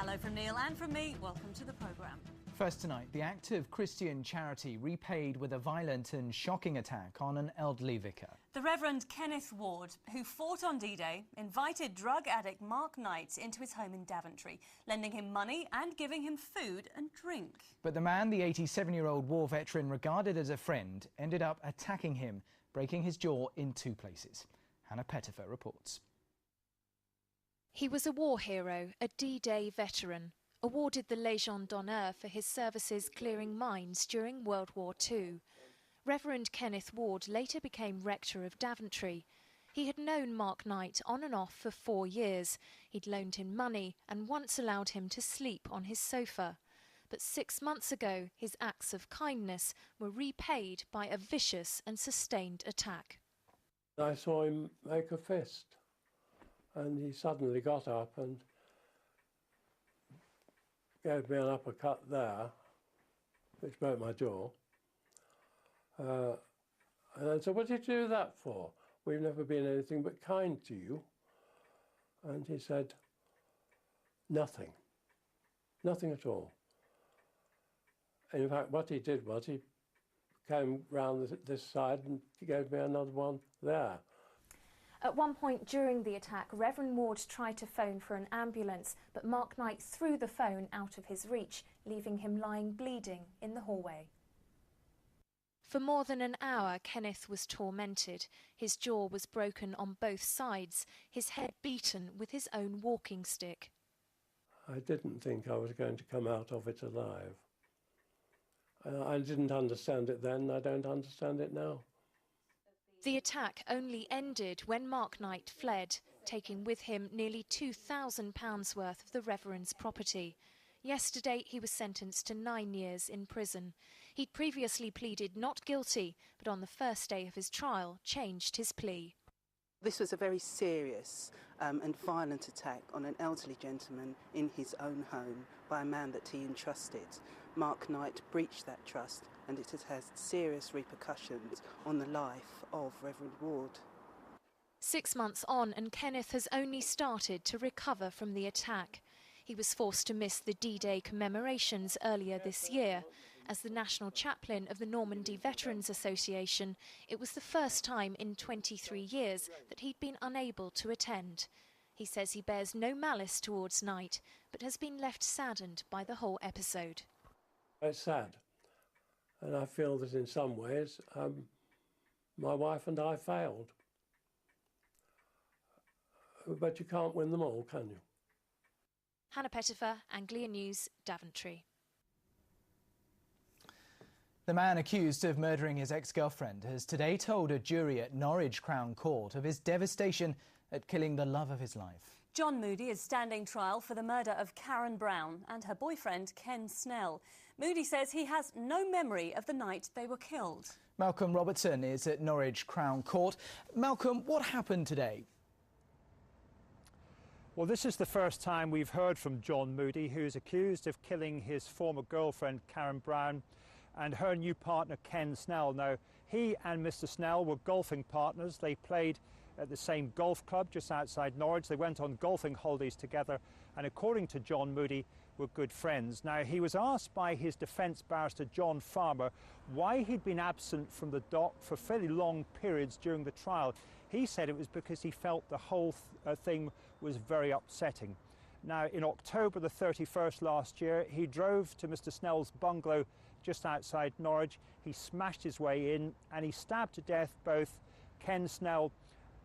Hello from Neil and from me. Welcome to the programme. First tonight, the active Christian charity repaid with a violent and shocking attack on an elderly vicar. The Reverend Kenneth Ward, who fought on D-Day, invited drug addict Mark Knight into his home in Daventry, lending him money and giving him food and drink. But the man the 87-year-old war veteran regarded as a friend ended up attacking him, breaking his jaw in 2 places. Hannah Pettifer reports. He was a war hero, a D-Day veteran, awarded the Légion d'honneur for his services clearing mines during World War II. Reverend Kenneth Ward later became rector of Daventry. He had known Mark Knight on and off for 4 years. He'd loaned him money and once allowed him to sleep on his sofa. But 6 months ago, his acts of kindness were repaid by a vicious and sustained attack. I saw him make a fist, and he suddenly got up and gave me an uppercut there, which broke my jaw. And I said, "What did you do that for? We've never been anything but kind to you." And he said, "Nothing. Nothing at all." And in fact, what he did was he came round this side and gave me another one there. At one point during the attack, Reverend Ward tried to phone for an ambulance, but Mark Knight threw the phone out of his reach, leaving him lying bleeding in the hallway. For more than an hour, Kenneth was tormented. His jaw was broken on both sides, his head beaten with his own walking stick. I didn't think I was going to come out of it alive. I didn't understand it then, I don't understand it now. The attack only ended when Mark Knight fled, taking with him nearly £2,000 worth of the Reverend's property. Yesterday he was sentenced to 9 years in prison. He'd previously pleaded not guilty, but on the first day of his trial changed his plea. This was a very serious and violent attack on an elderly gentleman in his own home by a man that he entrusted. Mark Knight breached that trust, and it has had serious repercussions on the life of Reverend Ward. 6 months on, and Kenneth has only started to recover from the attack. He was forced to miss the D-Day commemorations earlier this year. As the national chaplain of the Normandy Veterans Association, it was the first time in 23 years that he'd been unable to attend. He says he bears no malice towards Knight, but has been left saddened by the whole episode. It's sad, and I feel that in some ways my wife and I failed. But you can't win them all, can you? Hannah Pettifer, Anglia News, Daventry. The man accused of murdering his ex-girlfriend has today told a jury at Norwich Crown Court of his devastation at killing the love of his life. John Moody is standing trial for the murder of Karen Brown and her boyfriend Ken Snell. Moody says he has no memory of the night they were killed. Malcolm Robertson is at Norwich Crown Court. Malcolm, what happened today? Well, this is the first time we've heard from John Moody, who's accused of killing his former girlfriend Karen Brown and her new partner Ken Snell. Now, he and Mr. Snell were golfing partners. They played at the same golf club just outside Norwich. They went on golfing holidays together and, according to John Moody, were good friends. Now, he was asked by his defence barrister John Farmer why he'd been absent from the dock for fairly long periods during the trial. He said it was because he felt the whole thing was very upsetting. Now, in October the 31st last year, he drove to Mr. Snell's bungalow just outside Norwich. He smashed his way in and he stabbed to death both Ken Snell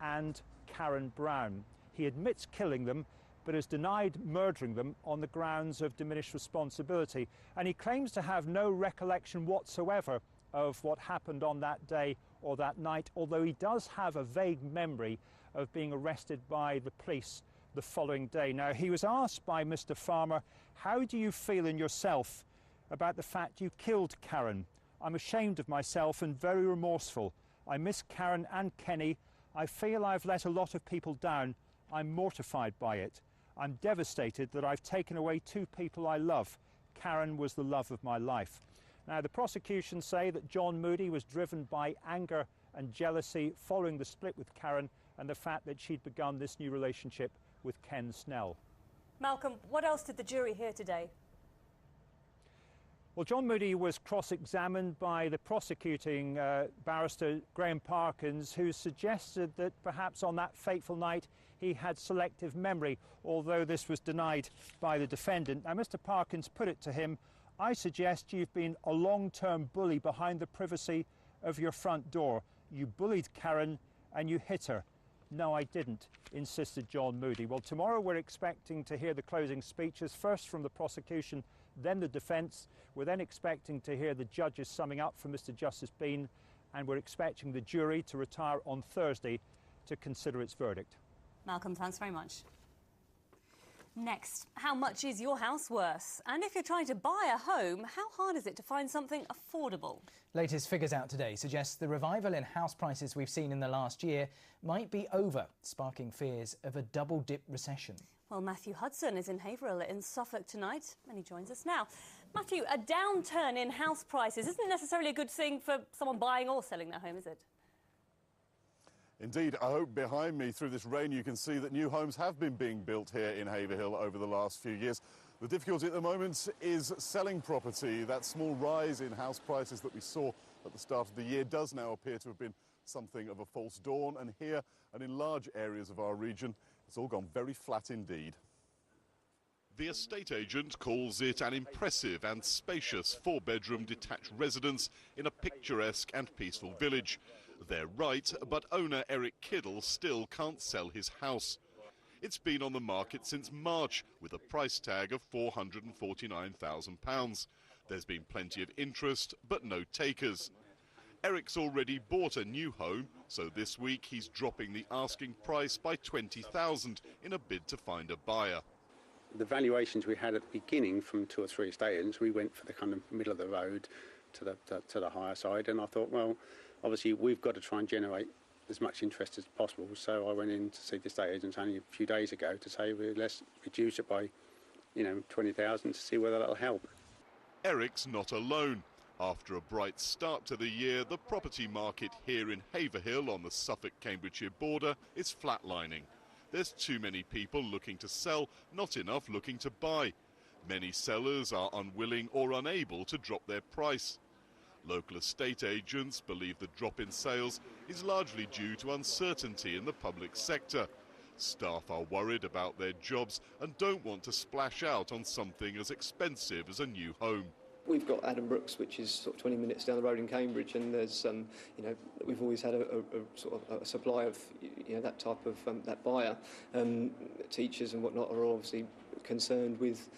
and Karen Brown. He admits killing them, but has denied murdering them on the grounds of diminished responsibility. And he claims to have no recollection whatsoever of what happened on that day or that night, although he does have a vague memory of being arrested by the police the following day. Now, he was asked by Mr. Farmer, how do you feel in yourself about the fact you killed Karen? I'm ashamed of myself and very remorseful. I miss Karen and Kenny. I feel I've let a lot of people down. I'm mortified by it. I'm devastated that I've taken away 2 people I love. Karen was the love of my life. Now, the prosecution say that John Moody was driven by anger and jealousy following the split with Karen and the fact that she'd begun this new relationship with Ken Snell. Malcolm, what else did the jury hear today? Well, John Moody was cross-examined by the prosecuting barrister Graham Parkins, who suggested that perhaps on that fateful night he had selective memory, although this was denied by the defendant. Now, Mr. Parkins put it to him, "I suggest you've been a long-term bully behind the privacy of your front door. You bullied Karen and you hit her." "No, I didn't," insisted John Moody. Well, tomorrow we're expecting to hear the closing speeches, first from the prosecution, then the defence. We're then expecting to hear the judges summing up from Mr. Justice Bean, and we're expecting the jury to retire on Thursday to consider its verdict. Malcolm, thanks very much. Next, how much is your house worth? And if you're trying to buy a home, how hard is it to find something affordable? Latest figures out today suggest the revival in house prices we've seen in the last year might be over, sparking fears of a double-dip recession. Well, Matthew Hudson is in Haverhill in Suffolk tonight, and he joins us now. Matthew, a downturn in house prices isn't necessarily a good thing for someone buying or selling their home, is it? Indeed, I hope behind me through this rain you can see that new homes have been being built here in Haverhill over the last few years. The difficulty at the moment is selling property. That small rise in house prices that we saw at the start of the year does now appear to have been something of a false dawn, and here and in large areas of our region it's all gone very flat indeed. The estate agent calls it an impressive and spacious four-bedroom detached residence in a picturesque and peaceful village. They're right, but owner Eric Kiddle still can't sell his house. It's been on the market since March with a price tag of £449,000. There's been plenty of interest, but no takers. Eric's already bought a new home, so this week he's dropping the asking price by $20,000 in a bid to find a buyer. The valuations we had at the beginning from 2 or 3 estate agents, we went for the kind of middle of the road to the higher side, and I thought, well, obviously we've got to try and generate as much interest as possible, so I went in to see the estate agents only a few days ago to say, well, let's reduce it by, $20,000 to see whether that'll help. Eric's not alone. After a bright start to the year, the property market here in Haverhill on the Suffolk-Cambridgeshire border is flatlining. There's too many people looking to sell, not enough looking to buy. Many sellers are unwilling or unable to drop their price. Local estate agents believe the drop in sales is largely due to uncertainty in the public sector. Staff are worried about their jobs and don't want to splash out on something as expensive as a new home. We've got Adam Brooks, which is sort of 20 minutes down the road in Cambridge, and there's, we've always had a sort of a supply of, that type of that buyer. Teachers and whatnot are obviously concerned with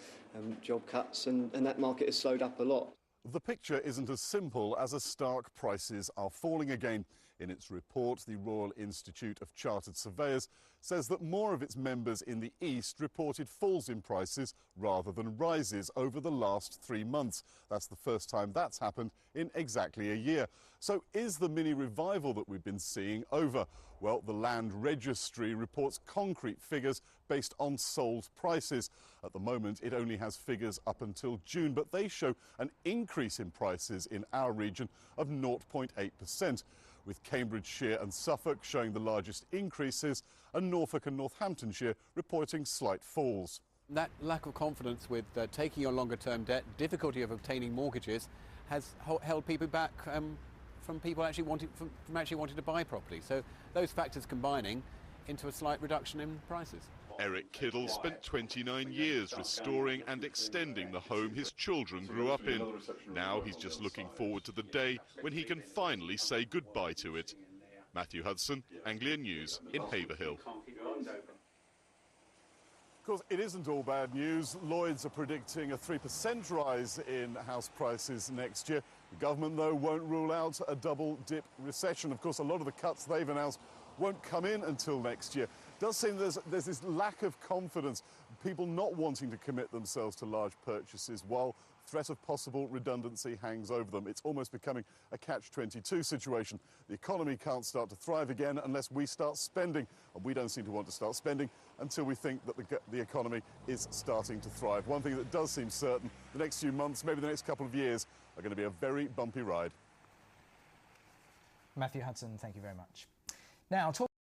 job cuts, and that market has slowed up a lot. The picture isn't as simple as a stark prices are falling again. In its report, the Royal Institute of Chartered Surveyors says that more of its members in the East reported falls in prices rather than rises over the last 3 months. That's the first time that's happened in exactly a year. So is the mini revival that we've been seeing over? Well, the Land Registry reports concrete figures based on sold prices. At the moment, it only has figures up until June, but they show an increase in prices in our region of 0.8%. with Cambridgeshire and Suffolk showing the largest increases and Norfolk and Northamptonshire reporting slight falls. That lack of confidence with taking on longer-term debt, difficulty of obtaining mortgages, has held people back from people actually wanting to buy property. So those factors combining into a slight reduction in prices. Eric Kiddle spent 29 years restoring and extending the home his children grew up in. Now he's just looking forward to the day when he can finally say goodbye to it. Matthew Hudson, Anglia News in Haverhill. Of course, it isn't all bad news. Lloyds are predicting a 3% rise in house prices next year. The government, though, won't rule out a double-dip recession. Of course, a lot of the cuts they've announced won't come in until next year. It does seem there's this lack of confidence, people not wanting to commit themselves to large purchases while threat of possible redundancy hangs over them. It's almost becoming a catch-22 situation. The economy can't start to thrive again unless we start spending, and we don't seem to want to start spending until we think that the economy is starting to thrive. One thing that does seem certain, the next few months, maybe the next couple of years, are going to be a very bumpy ride. Matthew Hudson, thank you very much. Now,